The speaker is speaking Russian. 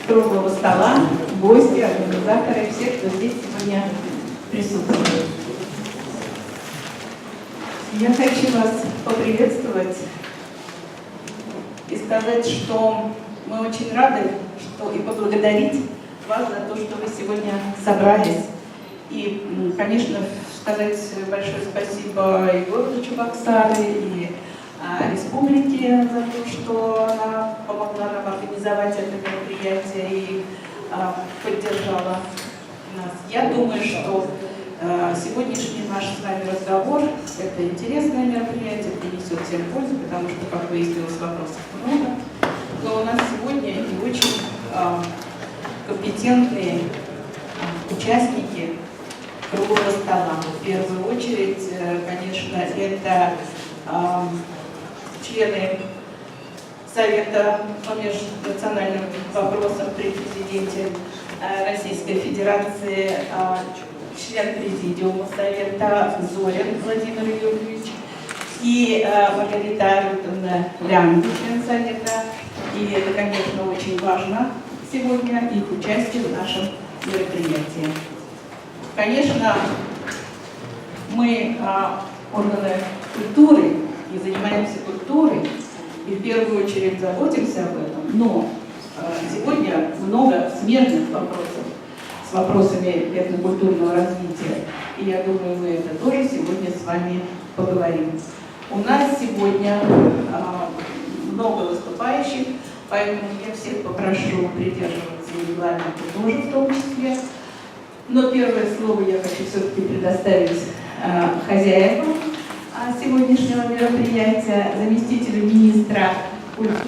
круглого стола, гости, организаторы, все, кто здесь сегодня присутствует. Я хочу вас поприветствовать и сказать, что мы очень рады, и поблагодарить вас за то, что вы сегодня собрались. И, конечно, сказать большое спасибо и городу Чебоксары, и республике за то, что она помогла нам организовать это мероприятие и поддержала нас. Я думаю, что сегодняшний наш с вами разговор – это интересное мероприятие, принесет всем пользу, потому что, как выяснилось, вопросов много. Но у нас сегодня и очень компетентные участники круглого стола. В первую очередь, конечно, это члены Совета по межнациональным вопросам при президенте Российской Федерации, член президиума Совета Зорин Владимир Юрьевич и Маргарита Арутовна Лянга, член Совета. И это, конечно, очень важно сегодня, их участие в нашем мероприятии. Конечно, мы органы культуры и занимаемся культурой, и в первую очередь заботимся об этом, но сегодня много смежных вопросов с вопросами этнокультурного развития, и я думаю, мы это тоже сегодня с вами поговорим. У нас сегодня много выступающих, поэтому я всех попрошу придерживаться регламента тоже в том числе. Но первое слово я хочу все-таки предоставить хозяевам сегодняшнего мероприятия, заместителю министра культуры.